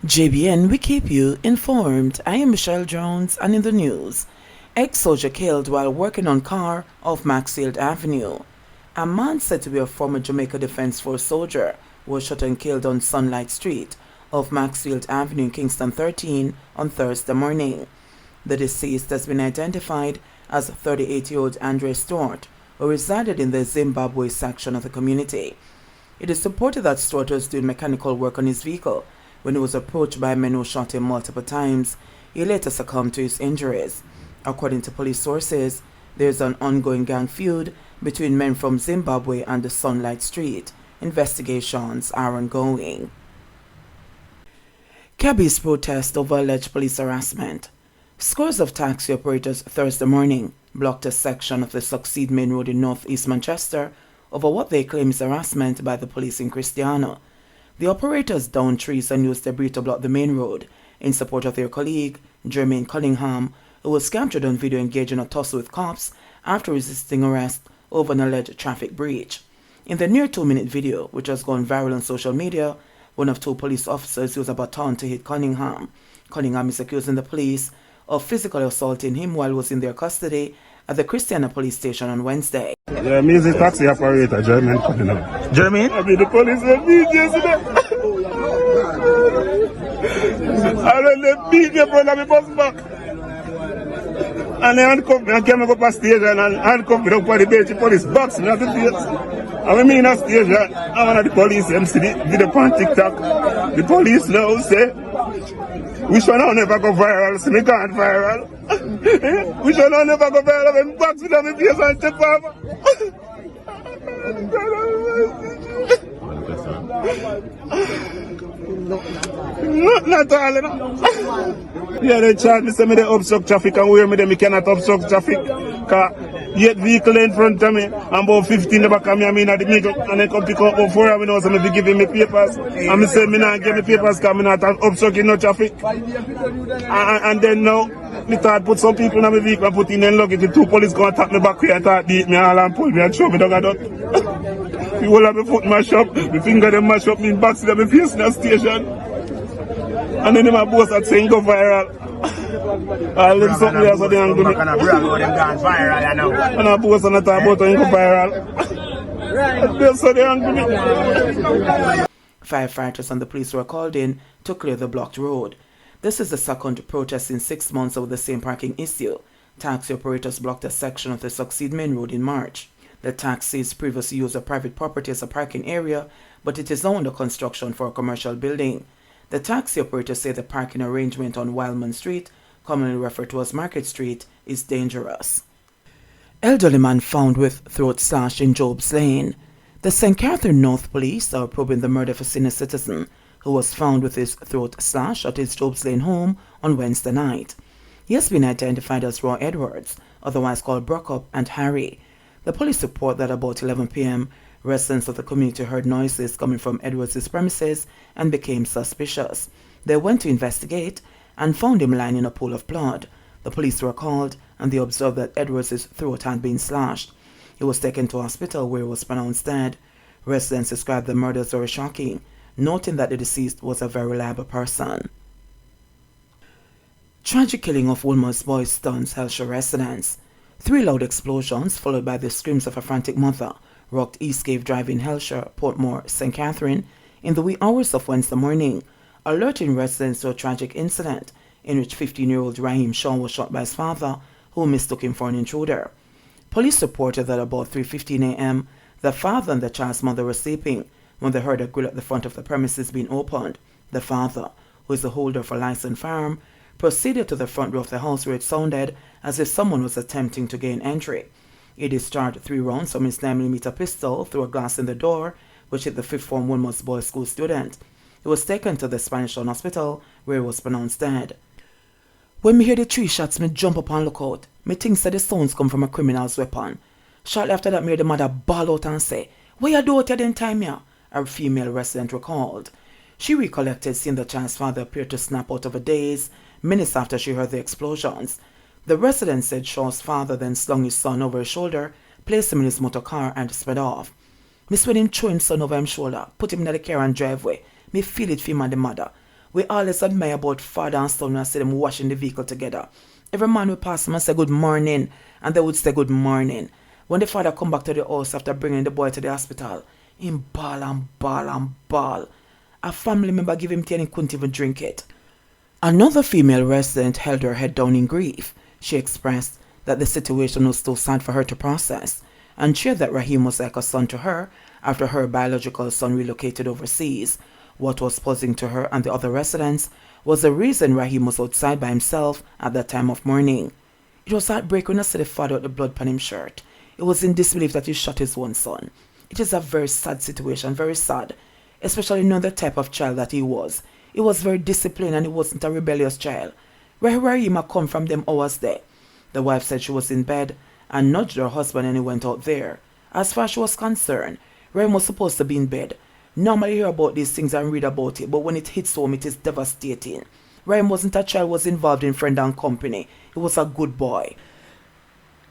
JBN, we keep you informed. I am Michelle Jones, and in the news, ex-soldier killed while working on car off Maxfield Avenue. A man said to be a former Jamaica Defense Force soldier was shot and killed on Sunlight Street off Maxfield Avenue in Kingston 13 on Thursday morning. The deceased has been identified as 38-year-old Andre Stewart, who resided in the Zimbabwe section of the community. It is reported that Stewart was doing mechanical work on his vehicle when he was approached by men who shot him multiple times. He later succumbed to his injuries. According to police sources, there is an ongoing gang feud between men from Zimbabwe and the Sunlight Street. Investigations are ongoing. Cabbies protest over alleged police harassment. Scores of taxi operators Thursday morning blocked a section of the Succeed Main Road in northeast Manchester over what they claim is harassment by the police in Cristiano. The operators downed trees and used debris to block the main road in support of their colleague, Jermaine Cunningham, who was captured on video engaging in a tussle with cops after resisting arrest over an alleged traffic breach. In the near 2-minute video, which has gone viral on social media, one of two police officers used a baton to hit Cunningham. Cunningham is accusing the police of physically assaulting him while he was in their custody at the Christiana police station on Wednesday. Yeah, me is a taxi operator, Jermaine Cunningham. Jermaine? I mean, the police have beat yesterday. And then they beat me in front of me bus back. And they handcuffed me and came up a station and handcuffed me up on the bench. The police boxed me at the face. And when me in a station, I'm one of the police MC did up TikTok. The police now say, which one I'll never go viral, so me can't viral. Which one I'll never go viral, and box me down my face and step off. Not all, you know. Yeah, they charge me, say me they obstruct traffic, and where me they me cannot obstruct traffic. Cause yet vehicle in front of me, and about 15 in the back of me, I mean at the middle, and they come pick up about 4 hours now, so me be giving me papers. And me say me not give me papers because me not obstructing no traffic. And then now, me thought put some people in my vehicle and put in their luggage. The 2 police come attack me back here and thought beat me all and pull me and show me down a dot. The whole of my foot mash up, my finger them mash up, me box in my face in the station. And then my boss had saying go viral. All them something else so they don't do me. And I boss and I talk about him go viral. That's so they don't do me. Firefighters and the police were called in to clear the blocked road. This is the second protest in 6 months over the same parking issue. Taxi operators blocked a section of the Succeed Main Road in March. The taxis previously used a private property as a parking area, but it is now under construction for a commercial building. The taxi operators say the parking arrangement on Wildman Street, commonly referred to as Market Street, is dangerous. Elderly man found with throat slash in Job's Lane. The St. Catherine North Police are probing the murder of a senior citizen who was found with his throat slashed at his Job's Lane home on Wednesday night. He has been identified as Roy Edwards, otherwise called Brockup, and Harry. The police report that about 11 p.m., residents of the community heard noises coming from Edwards' premises and became suspicious. They went to investigate and found him lying in a pool of blood. The police were called and they observed that Edwards' throat had been slashed. He was taken to hospital where he was pronounced dead. Residents described the murder as very shocking, noting that the deceased was a very reliable person. Tragic killing of Woolmer's boy stuns Hellshire residents. 3 loud explosions, followed by the screams of a frantic mother, rocked Eastgate Drive in Hellshire, Portmore, St. Catherine, in the wee hours of Wednesday morning, alerting residents to a tragic incident in which 15-year-old Raheem Shaw was shot by his father, who mistook him for an intruder. Police reported that about 3:15 a.m., the father and the child's mother were sleeping when they heard a grill at the front of the premises being opened. The father, who is the holder of a licensed firearm, proceeded to the front door of the house where it sounded as if someone was attempting to gain entry. He discharged 3 rounds from his 9mm pistol through a glass in the door, which hit the 5th form Woolmer's Boys School student. He was taken to the Spanish Town Hospital, where he was pronounced dead. When me hear the 3 shots, me jump up and look out. Me think that the sounds come from a criminal's weapon. Shortly after that, me hear the mother bawl out and say, "Where you do it then time here?" A female resident recalled. She recollected seeing the child's father appear to snap out of a daze minutes after she heard the explosions. The resident said Shaw's father then slung his son over his shoulder, placed him in his motor car and sped off. Me when him throw him son over him shoulder, put him in the car and drive away. Me feel it for him and the mother. We always admire about father and son when I see them washing the vehicle together. Every man would pass them and say good morning, and they would say good morning. When the father come back to the house after bringing the boy to the hospital, him ball and ball and ball. A family member give him tea and he couldn't even drink it. Another female resident held her head down in grief. She expressed that the situation was too sad for her to process, and shared that Raheem was like a son to her after her biological son relocated overseas. What was puzzling to her and the other residents was the reason Raheem was outside by himself at that time of morning. It was heartbreaking when I saw the father with the blood on his shirt. It was in disbelief that he shot his own son. It is a very sad situation, very sad, especially knowing the type of child that he was. He was very disciplined and he wasn't a rebellious child. Where Raheem had come from them hours there? The wife said she was in bed and nudged her husband and he went out there. As far as she was concerned, Raheem was supposed to be in bed. Normally you hear about these things and read about it, but when it hits home it is devastating. Raheem wasn't a child, was involved in friend and company. He was a good boy.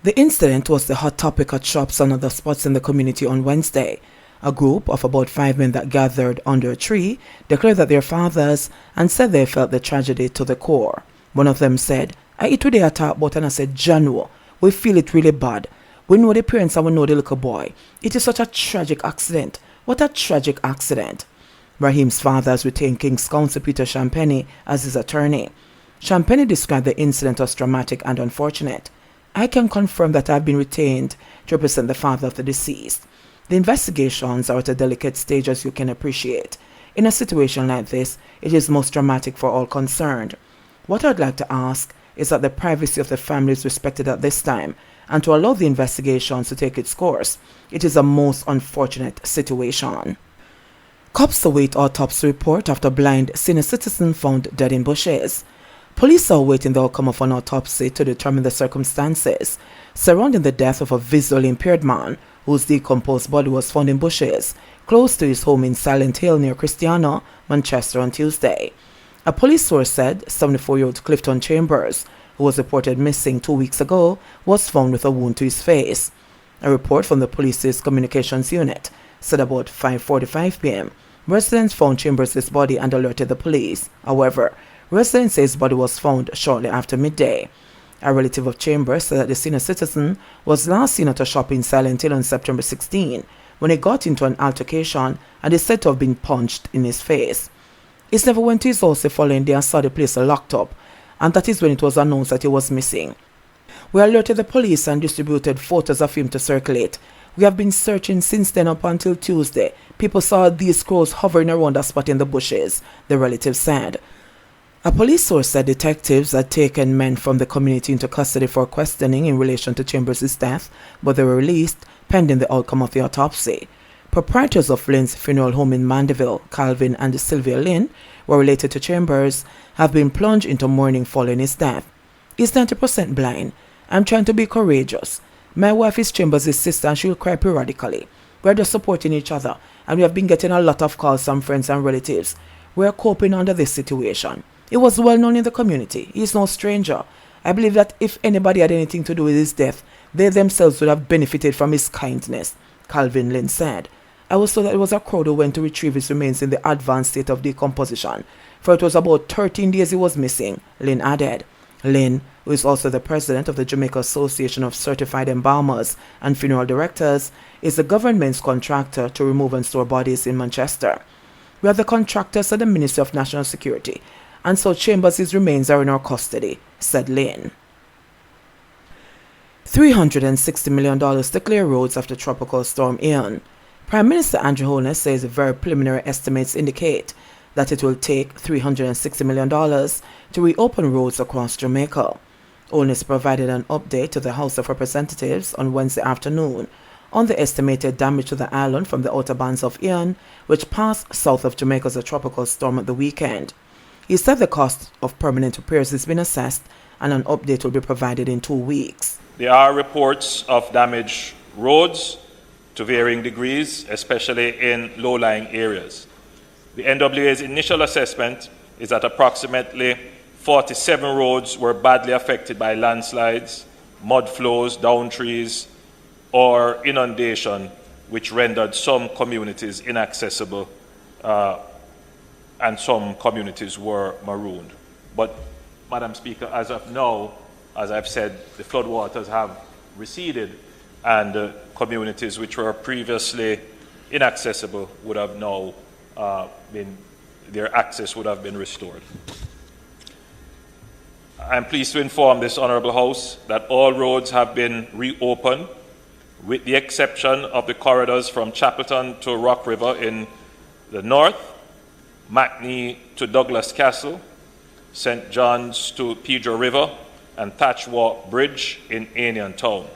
The incident was the hot topic at shops and other spots in the community on Wednesday. A group of about 5 men that gathered under a tree declared that their fathers and said they felt the tragedy to the core. One of them said, I eat today I talk about and I said, Janu, we feel it really bad. We know the parents and we know the little boy. It is such a tragic accident. What a tragic accident. Raheem's father has retained King's Counsel Peter Champagne as his attorney. Champagne described the incident as dramatic and unfortunate. I can confirm that I have been retained to represent the father of the deceased. The investigations are at a delicate stage, as you can appreciate. In a situation like this, it is most dramatic for all concerned. What I'd like to ask is that the privacy of the family is respected at this time and to allow the investigations to take its course. It is a most unfortunate situation. Cops await autopsy report after blind senior citizen found dead in bushes. Police are awaiting the outcome of an autopsy to determine the circumstances surrounding the death of a visually impaired man whose decomposed body was found in bushes close to his home in Silent Hill near Christiana, Manchester on Tuesday. A police source said 74-year-old Clifton Chambers, who was reported missing 2 weeks ago, was found with a wound to his face. A report from the police's communications unit said about 5:45 p.m. residents found Chambers' body and alerted the police. However, residents say his body was found shortly after midday. A relative of Chambers said that the senior citizen was last seen at a shop in Silent Hill on September 16 when he got into an altercation and is said to have been punched in his face. He never went to his house the following day and saw the place locked up, and that is when it was announced that he was missing. We alerted the police and distributed photos of him to circulate. We have been searching since then up until Tuesday. People saw these crows hovering around a spot in the bushes, the relative said. A police source said detectives had taken men from the community into custody for questioning in relation to Chambers' death, but they were released pending the outcome of the autopsy. Proprietors of Lynn's funeral home in Mandeville, Calvin and Sylvia Lynn, were related to Chambers, have been plunged into mourning following his death. He's 90% blind. I'm trying to be courageous. My wife is Chambers' sister and she'll cry periodically. We're just supporting each other and we have been getting a lot of calls from friends and relatives. We're coping under this situation. He was well known in the community. He is no stranger. I believe that if anybody had anything to do with his death, they themselves would have benefited from his kindness, Calvin Lynn said. I was told that it was a crowd who went to retrieve his remains in the advanced state of decomposition, for it was about 13 days he was missing, Lynn added. Lynn, who is also the president of the Jamaica Association of Certified Embalmers and Funeral Directors, is the government's contractor to remove and store bodies in Manchester. We are the contractors of the Ministry of National Security, and so Chambers' remains are in our custody, said Lynn. $360 million to clear roads after Tropical Storm Ian. Prime Minister Andrew Holness says very preliminary estimates indicate that it will take $360 million to reopen roads across Jamaica. Holness provided an update to the House of Representatives on Wednesday afternoon on the estimated damage to the island from the outer bands of Ian, which passed south of Jamaica as a tropical storm at the weekend. He said the cost of permanent repairs has been assessed and an update will be provided in 2 weeks. There are reports of damaged roads to varying degrees, especially in low-lying areas. The NWA's initial assessment is that approximately 47 roads were badly affected by landslides, mud flows, down trees, or inundation, which rendered some communities inaccessible and some communities were marooned. But, Madam Speaker, as of now, as I've said, the floodwaters have receded, and communities which were previously inaccessible would have now their access would have been restored. I am pleased to inform this Honourable House that all roads have been reopened, with the exception of the corridors from Chapelton to Rock River in the north, Mackney to Douglas Castle, St. John's to Pedro River, and Thatch Walk Bridge in Anion Town.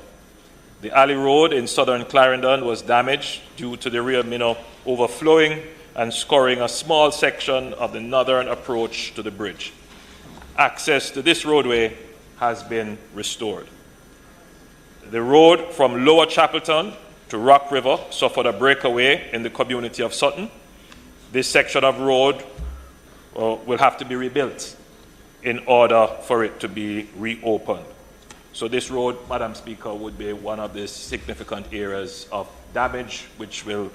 The alley road in southern Clarendon was damaged due to the Rio Minnow overflowing and scoring a small section of the northern approach to the bridge. Access to this roadway has been restored. The road from Lower Chapelton to Rock River suffered a breakaway in the community of Sutton. This section of road will have to be rebuilt in order for it to be reopened. So this road, Madam Speaker, would be one of the significant areas of damage which will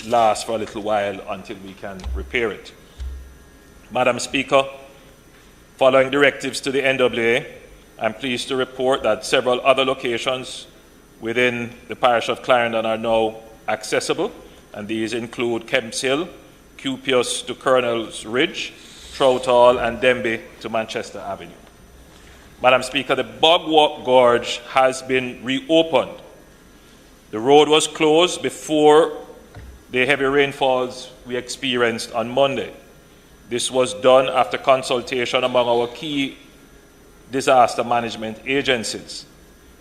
last for a little while until we can repair it. Madam Speaker, following directives to the NWA, I'm pleased to report that several other locations within the parish of Clarendon are now accessible, and these include Kemps Hill, Cupius to Colonel's Ridge, Trout Hall, and Denby to Manchester Avenue. Madam Speaker, the Bogwalk Gorge has been reopened. The road was closed before the heavy rainfalls we experienced on Monday. This was done after consultation among our key disaster management agencies,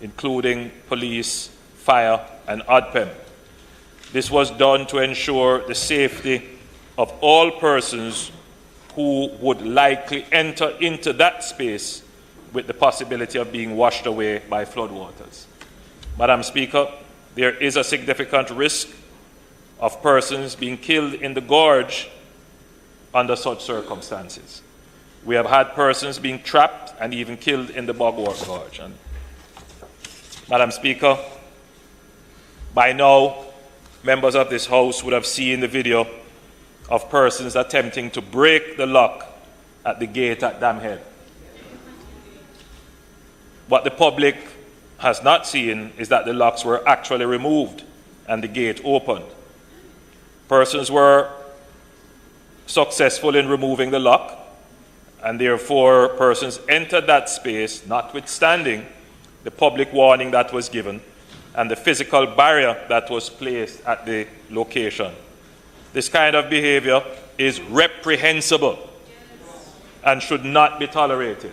including police, fire, and ODPEM. This was done to ensure the safety of all persons who would likely enter into that space with the possibility of being washed away by floodwaters. Madam Speaker, there is a significant risk of persons being killed in the gorge under such circumstances. We have had persons being trapped and even killed in the Bogwalk Gorge. And Madam Speaker, by now, members of this House would have seen the video of persons attempting to break the lock at the gate at Dam Head. What the public has not seen is that the locks were actually removed and the gate opened. Persons were successful in removing the lock, and therefore persons entered that space notwithstanding the public warning that was given and the physical barrier that was placed at the location. This kind of behavior is reprehensible and should not be tolerated.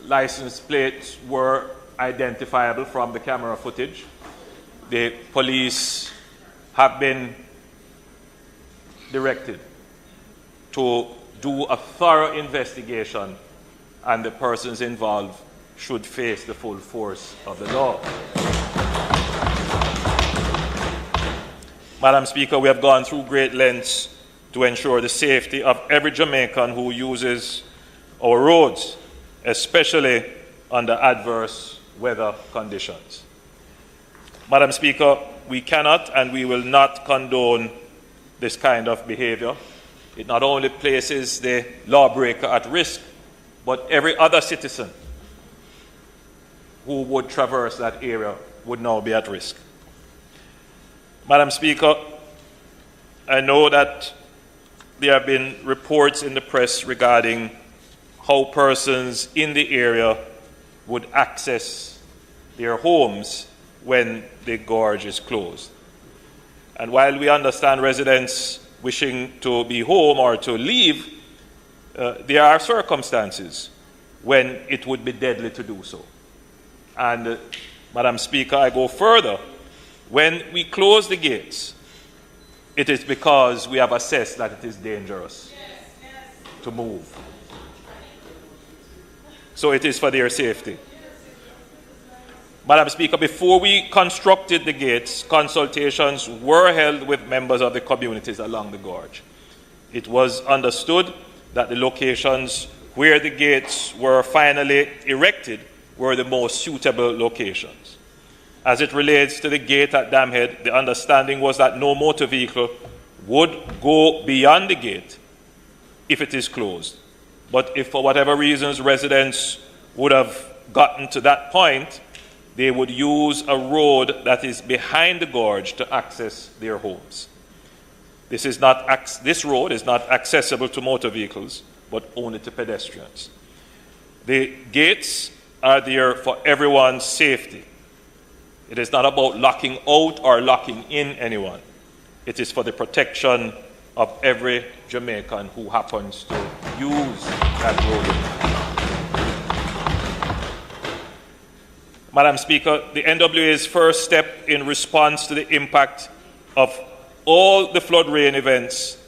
License plates were identifiable from the camera footage. The police have been directed to do a thorough investigation, and the persons involved should face the full force of the law. Madam Speaker, we have gone through great lengths to ensure the safety of every Jamaican who uses our roads, especially under adverse weather conditions. Madam Speaker, we cannot and we will not condone this kind of behavior. It not only places the lawbreaker at risk, but every other citizen who would traverse that area would now be at risk. Madam Speaker, I know that there have been reports in the press regarding how persons in the area would access their homes when the gorge is closed. And while we understand residents wishing to be home or to leave, there are circumstances when it would be deadly to do so. And, Madam Speaker, I go further. When we close the gates, it is because we have assessed that it is dangerous to move. So it is for their safety. Madam Speaker, before we constructed the gates, consultations were held with members of the communities along the gorge. It was understood that the locations where the gates were finally erected were the most suitable locations. As it relates to the gate at Damhead, the understanding was that no motor vehicle would go beyond the gate if it is closed. But if for whatever reasons residents would have gotten to that point, they would use a road that is behind the gorge to access their homes. This road is not accessible to motor vehicles, but only to pedestrians. The gates are there for everyone's safety. It is not about locking out or locking in anyone. It is for the protection of every Jamaican who happens to use that road. Madam Speaker, the NWA's first step in response to the impact of all the flood rain events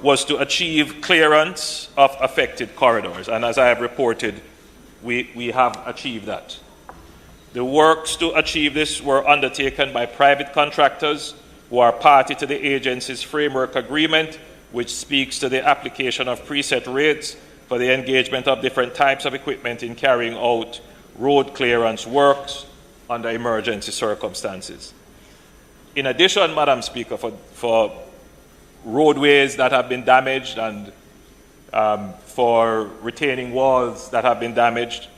was to achieve clearance of affected corridors. And as I have reported, we have achieved that. The works to achieve this were undertaken by private contractors who are party to the agency's framework agreement, which speaks to the application of preset rates for the engagement of different types of equipment in carrying out road clearance works under emergency circumstances. In addition, Madam Speaker, for roadways that have been damaged and for retaining walls that have been damaged,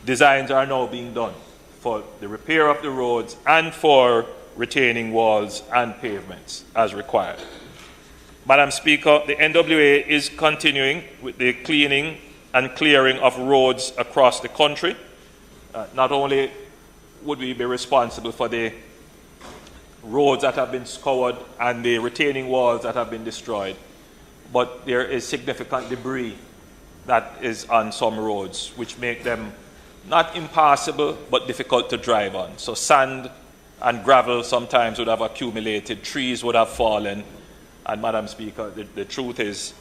designs are now being done for the repair of the roads and for retaining walls and pavements as required. Madam Speaker, the NWA is continuing with the cleaning and clearing of roads across the country. Not only would we be responsible for the roads that have been scoured and the retaining walls that have been destroyed, but there is significant debris that is on some roads, which make them not impassable, but difficult to drive on. So sand and gravel sometimes would have accumulated, trees would have fallen, and Madam Speaker, the truth is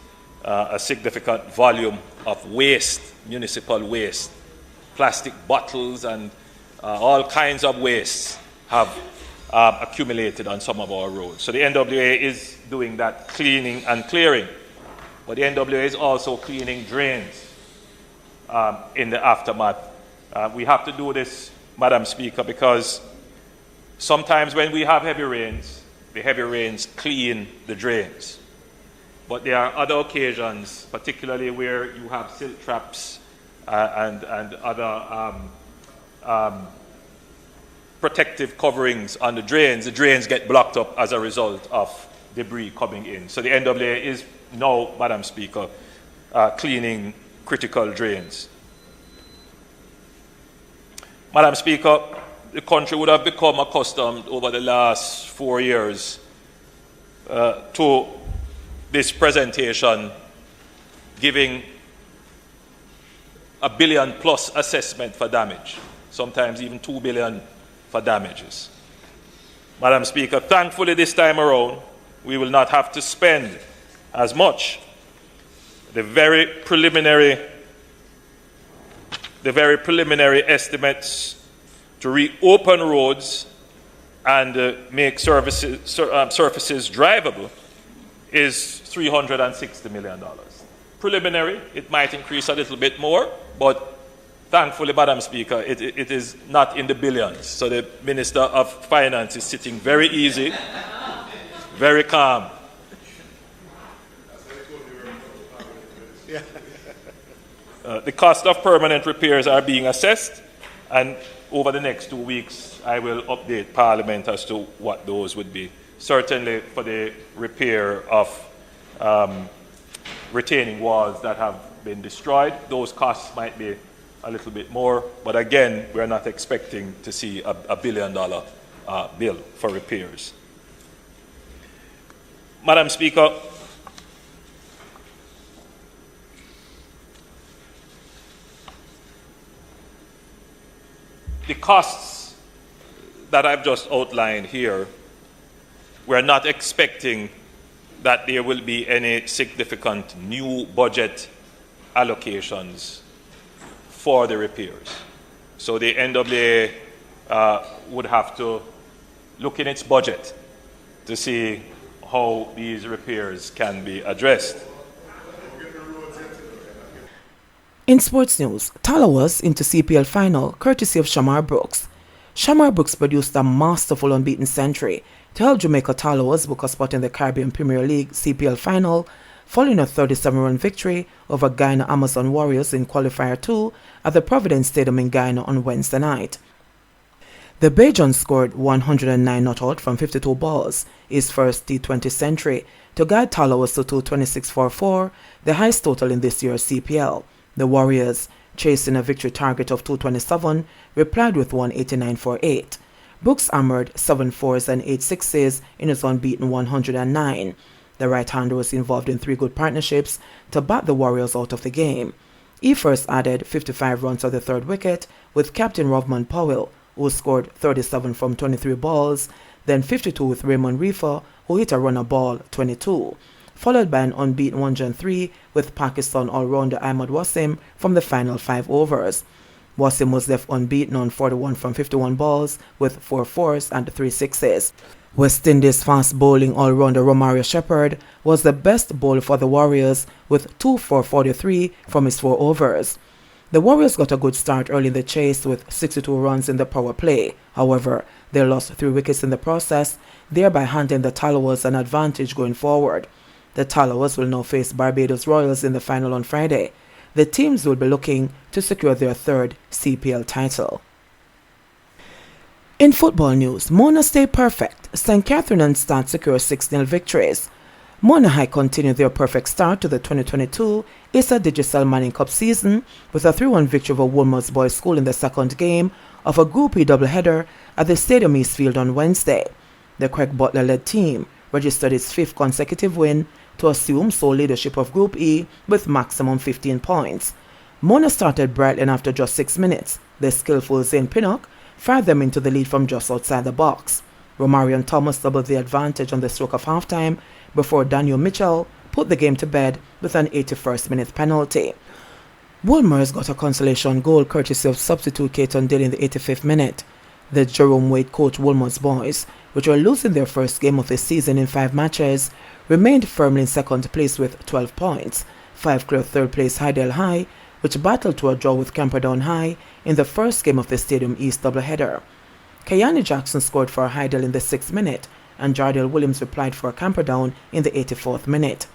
a significant volume of waste, municipal waste, plastic bottles and all kinds of waste have accumulated on some of our roads. So the NWA is doing that cleaning and clearing, but the NWA is also cleaning drains in the aftermath. We have to do this, Madam Speaker, because sometimes when we have heavy rains, the heavy rains clean the drains. But there are other occasions, particularly where you have silt traps and other protective coverings on the drains get blocked up as a result of debris coming in. So the NWA is now, Madam Speaker, cleaning critical drains. Madam Speaker, the country would have become accustomed over the last 4 years to this presentation giving $1 billion plus assessment for damage, sometimes even $2 billion for damages. Madam Speaker, thankfully this time around, we will not have to spend as much. The very preliminary estimates to reopen roads and make surfaces drivable is $360 million. Preliminary, it might increase a little bit more, but thankfully, Madam Speaker, it is not in the billions. So the Minister of Finance is sitting very easy, very calm. The cost of permanent repairs are being assessed, and over the next 2 weeks, I will update Parliament as to what those would be. Certainly for the repair of retaining walls that have been destroyed, those costs might be a little bit more, but again, we're not expecting to see a $1 billion bill for repairs. Madam Speaker, the costs that I've just outlined here, we're not expecting that there will be any significant new budget allocations for the repairs. So the NWA would have to look in its budget to see how these repairs can be addressed. In sports news, Talawahs into CPL final, courtesy of Shamar Brooks. Shamar Brooks produced a masterful unbeaten century to help Jamaica Talawahs book a spot in the Caribbean Premier League CPL final, following a 37-run victory over Guyana Amazon Warriors in Qualifier 2 at the Providence Stadium in Guyana on Wednesday night. The Bajans scored 109 not out from 52 balls, his first T20 century, to guide Talawahs to 226-4-4, the highest total in this year's CPL. The Warriors, chasing a victory target of 227, replied with 189-8. Brooks hammered 7 fours and 8 sixes in his unbeaten 109. The right-hander was involved in 3 good partnerships to bat the Warriors out of the game. He first added 55 runs at the third wicket with captain Rovman Powell, who scored 37 from 23 balls, then 52 with Raymond Reefer, who hit a runner ball 22, followed by an unbeaten 103 with Pakistan all-rounder Ahmad Wasim from the final 5 overs. Wasim was left unbeaten on 41 from 51 balls with 4 fours and 3 sixes. West Indies fast bowling all-rounder Romario Shepherd was the best bowler for the Warriors with 2 for 43 from his 4 overs. The Warriors got a good start early in the chase with 62 runs in the power play. However, they lost 3 wickets in the process, thereby handing the Talawahs an advantage going forward. The Talawahs will now face Barbados Royals in the final on Friday. The teams will be looking to secure their 3rd CPL title. In football news, Mona stay perfect. St. Catherine and Start secure 6-0 victories. Mona High continued their perfect start to the 2022 Issa Digicel Manning Cup season with a 3-1 victory over Woolmer's Boys School in the second game of a Group E doubleheader at the Stadium Eastfield on Wednesday. The Craig Butler-led team registered its 5th consecutive win to assume sole leadership of Group E with maximum 15 points. Mona started brightly and after just 6 minutes, the skillful Zane Pinnock fired them into the lead from just outside the box. Romarion Thomas doubled the advantage on the stroke of halftime before Daniel Mitchell put the game to bed with an 81st minute penalty. Woolmer's got a consolation goal courtesy of substitute Caton Dill in the 85th minute. The Jerome Wade coach Woolmer's boys, which were losing their first game of the season in 5 matches, remained firmly in second place with 12 points, 5 clear third place Hydel High, which battled to a draw with Camperdown High in the first game of the Stadium East doubleheader. Kayani Jackson scored for Hydel in the 6th minute, and Jardel Williams replied for Camperdown in the 84th minute.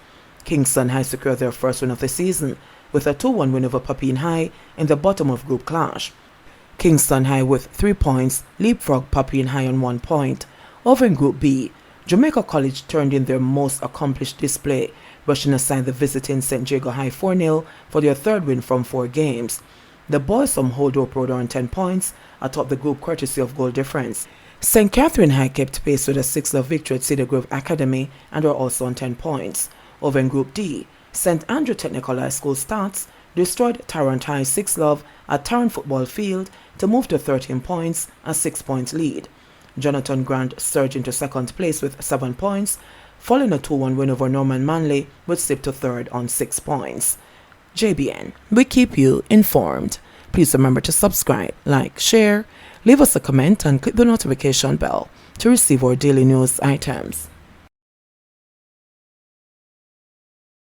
Kingston High secured their first win of the season with a 2-1 win over Papine High in the bottom of group clash. Kingston High with 3 points leapfrogged Papine High on 1 point. Over in Group B, Jamaica College turned in their most accomplished display, rushing aside the visiting St. Jago High 4-0 for their 3rd win from 4 games. The boys from Holdorp Road earned 10 points atop the group courtesy of goal difference. St. Catherine High kept pace with a 6-0 victory at Cedar Grove Academy and were also on 10 points. Over in Group D, St. Andrew Technical High School Starts destroyed Tarrant High 6-0 at Tarrant Football Field to move to 13 points, a 6-point lead. Jonathan Grant surged into second place with 7 points, following a 2-1 win over Norman Manley, which slipped to 3rd on 6 points. JBN, we keep you informed. Please remember to subscribe, like, share, leave us a comment and click the notification bell to receive our daily news items.